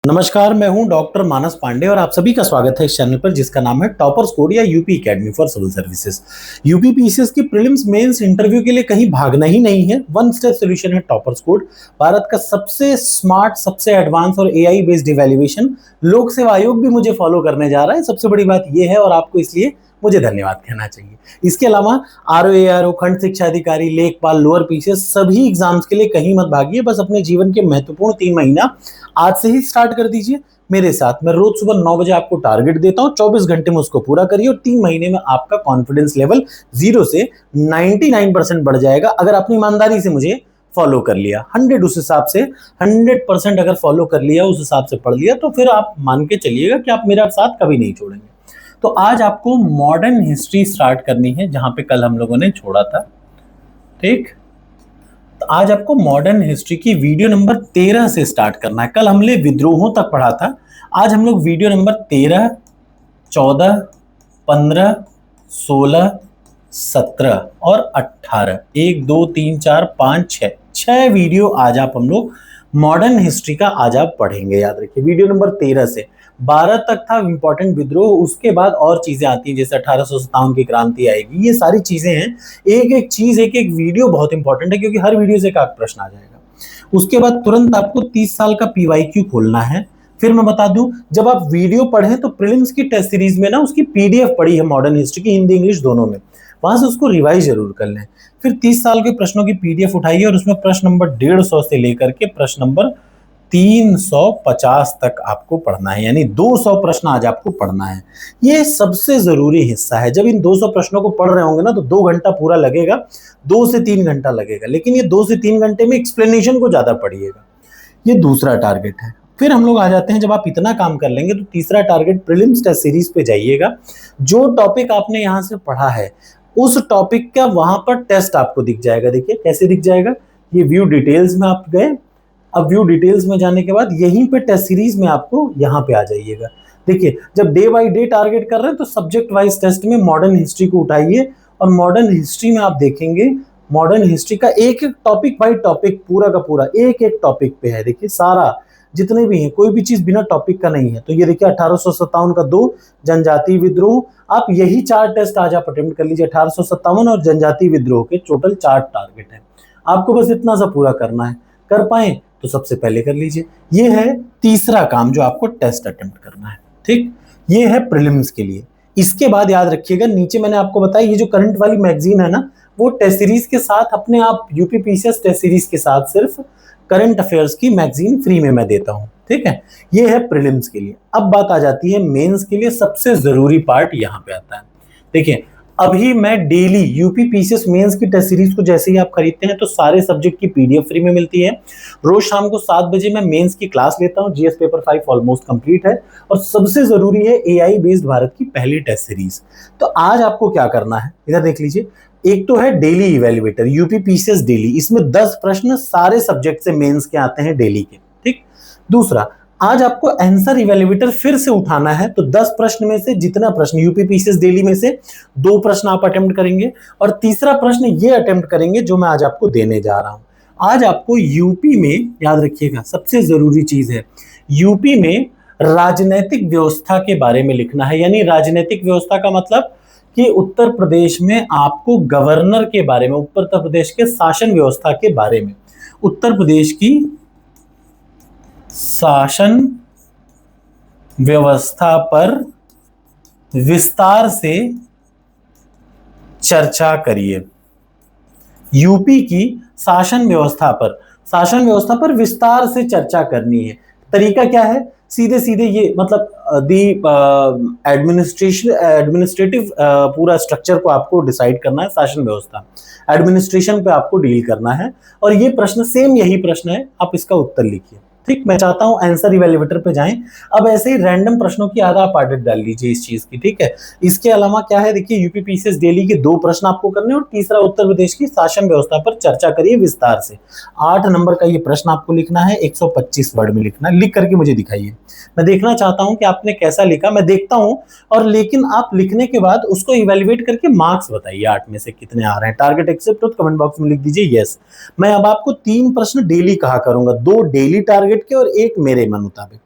नमस्कार, मैं हूं डॉक्टर मानस पांडे और आप सभी का स्वागत है इस चैनल पर जिसका नाम है टॉपर्स कोड या UP academy for civil services. UP PCS की प्रीलिम्स मेंस इंटरव्यू के लिए कहीं भागना ही नहीं है, वन स्टेप सॉल्यूशन है टॉपर्स कोड। भारत का सबसे स्मार्ट, सबसे एडवांस और एआई बेस्ड इवैल्यूएशन। लोक सेवा आयोग भी मुझे फॉलो करने जा रहा है, सबसे बड़ी बात यह है और आपको इसलिए मुझे धन्यवाद कहना चाहिए। इसके अलावा आरओ, एआरओ, खंड शिक्षा अधिकारी, लेखपाल, लोअर पीसीएस सभी एग्जाम्स के लिए कहीं मत भागिए, बस अपने जीवन के महत्वपूर्ण 3 महीना आज से ही स्टार्ट कर दीजिए मेरे साथ। मैं रोज सुबह 9 बजे आपको टारगेट देता हूं, 24 घंटे में उसको पूरा करिए और 3 महीने में आपका कॉन्फिडेंस लेवल 0 से 99% बढ़ जाएगा अगर आपने ईमानदारी से मुझे फॉलो कर लिया। 100 उस हिसाब से 100% अगर फॉलो कर लिया, उस हिसाब से पढ़ लिया, तो फिर आप मान के चलिएगा कि आप मेरा साथ कभी नहीं छोड़ेंगे। तो आज आपको मॉडर्न हिस्ट्री स्टार्ट करनी है जहां पे कल हम लोगों ने छोड़ा था। ठीक, तो आज आपको मॉडर्न हिस्ट्री की वीडियो नंबर 13 से स्टार्ट करना है। कल हमने विद्रोहों तक पढ़ा था, आज हम लोग वीडियो नंबर 13, 14, 15, 16, 17 और 18, 1, 2, 3, 4, 5, 6 वीडियो आज आप हम लोग मॉडर्न हिस्ट्री का आज आप पढ़ेंगे। याद रखिए, वीडियो नंबर 13 से 12 तक था इंपॉर्टेंट विद्रोह, उसके बाद और चीजें आती हैं जैसे 1857 की क्रांति आएगी, ये सारी चीजें हैं। एक एक चीज, एक एक वीडियो बहुत इंपॉर्टेंट है क्योंकि हर वीडियो से एक आध प्रश्न आ जाएगा। उसके बाद तुरंत आपको 30 साल का पीवाईक्यू खोलना है। फिर मैं बता दूं, जब आप वीडियो पढ़ें तो प्रीलिम्स की टेस्ट सीरीज में ना उसकी पीडीएफ पड़ी है मॉडर्न हिस्ट्री की, हिंदी इंग्लिश दोनों में, वहां से उसको रिवाइज जरूर कर लें। फिर 30 साल के प्रश्नों की पीडीएफ उठाइए और उसमें प्रश्न नंबर 150 से लेकर के प्रश्न नंबर 350 तक आपको पढ़ना है, यानी 200 प्रश्न आज आपको पढ़ना है। ये सबसे जरूरी हिस्सा है। जब इन 200 प्रश्नों को पढ़ रहे होंगे ना तो 2 घंटा पूरा लगेगा, 2 से 3 घंटा लगेगा, लेकिन ये 2 से 3 घंटे में एक्सप्लेनेशन को ज्यादा पढ़िएगा। ये दूसरा टारगेट है। फिर हम लोग आ जाते हैं, जब आप इतना काम कर लेंगे तो तीसरा टारगेट प्रीलिम्स टेस्ट सीरीज पे जाइएगा। जो टॉपिक आपने यहां से पढ़ा है उस टॉपिक का वहां पर टेस्ट आपको दिख जाएगा। देखिए कैसे दिख जाएगा, ये व्यू डिटेल्स में आप गए। अब व्यू डिटेल्स में जाने के बाद यहीं पे टेस्ट सीरीज में आपको यहाँ पे आ जाइएगा। देखिए, जब डे बाय डे टारगेट कर रहे हैं तो सब्जेक्ट वाइज टेस्ट में मॉडर्न हिस्ट्री को उठाइए और मॉडर्न हिस्ट्री में आप देखेंगे मॉडर्न हिस्ट्री का एक एक टॉपिक बाय टॉपिक, पूरा का पूरा एक एक टॉपिक पे है। देखिए सारा जितने भी हैं, कोई भी चीज बिना टॉपिक का नहीं है। तो ये देखिए 1857 का 2 जनजातीय विद्रोह, आप यही 4 टेस्ट आज आप अटेम्प्ट कर लीजिए। 1857 और जनजातीय विद्रोह के टोटल 4 टारगेट है, आपको बस इतना सा पूरा करना है। कर पाए तो सबसे पहले कर लीजिए। ये है तीसरा काम जो आपको टेस्ट अटेम्प्ट करना है। ठीक, ये है प्रीलिम्स के लिए। इसके बाद याद रखिएगा, नीचे मैंने आपको बताया ये जो करंट वाली मैगजीन है ना, वो टेस्ट सीरीज के साथ अपने आप यूपी पीसीएस टेस्ट सीरीज के साथ सिर्फ करंट अफेयर्स की मैगजीन फ्री में मैं देता हूं। ठीक है, ये है प्रीलिम्स के लिए। अब बात आ जाती है मेंस के लिए, सबसे जरूरी पार्ट यहां पे आता है। देखिए, अभी मैं डेली यूपी पीसीएस मेंस की टेस्ट सीरीज को जैसे ही आप खरीदते हैं तो सारे सब्जेक्ट की पीडीएफ फ्री में मिलती है। रोज शाम को 7 बजे मैं मेंस की क्लास लेता हूं। जीएस पेपर 5 ऑलमोस्ट कंप्लीट है और सबसे जरूरी है एआई बेस्ड भारत की पहली टेस्ट सीरीज। तो आज आपको क्या करना है, इधर देख लीजिए। एक तो है daily evaluator, UP PCS daily, इसमें 10 प्रश्न सारे सब्जेक्ट से मेंस के आते हैं डेली के। ठीक, दूसरा, आज आपको आंसर इवैल्यूएटर फिर से उठाना है। तो 10 प्रश्न में से जितना प्रश्न यूपी पीसीएस डेली में से 2 प्रश्न आप अटेम्प्ट करेंगे और तीसरा प्रश्न ये अटेम्प्ट करेंगे जो मैं आज आपको देने जा रहा हूं। आज आपको यूपी में, याद रखिएगा सबसे जरूरी चीज है, यूपी में राजनीतिक व्यवस्था के बारे में लिखना है। यानी राजनीतिक व्यवस्था का मतलब कि उत्तर प्रदेश में आपको गवर्नर के बारे में, उत्तर प्रदेश के शासन व्यवस्था के बारे में, उत्तर प्रदेश की शासन व्यवस्था पर विस्तार से चर्चा करिए। यूपी की शासन व्यवस्था पर विस्तार से चर्चा करनी है। तरीका क्या है, सीधे सीधे ये मतलब दी एडमिनिस्ट्रेटिव पूरा स्ट्रक्चर को आपको डिसाइड करना है। शासन व्यवस्था, एडमिनिस्ट्रेशन पे आपको डील करना है और ये प्रश्न सेम यही प्रश्न है, आप इसका उत्तर लिखिए। ठीक, मैं चाहता हूं आंसर इवैल्यूएटर पे जाएं। अब ऐसे ही रैंडम प्रश्नों की आधा आप आदत डाल लीजिए इस चीज की। ठीक है, इसके अलावा क्या है, देखिए यूपी पीसीएस डेली के 2 प्रश्न आपको करने और तीसरा उत्तर प्रदेश की शासन व्यवस्था पर चर्चा करिए विस्तार से। 8 नंबर का ये प्रश्न आपको लिखना है, 125 वर्ड में लिखना है। लिख करके मुझे दिखाइए, मैं देखना चाहता हूं कि आपने कैसा लिखा। मैं देखता हूं और लेकिन आप लिखने के बाद उसको इवैल्यूएट करके मार्क्स बताइए 8 में से कितने आ रहे हैं। टारगेट एक्सेप्ट हो तो कमेंट बॉक्स में लिख दीजिए यस। मैं अब आपको 3 प्रश्न डेली कहा करूंगा, 2 डेली टारगेट के और 1 मेरे मन मुताबिक।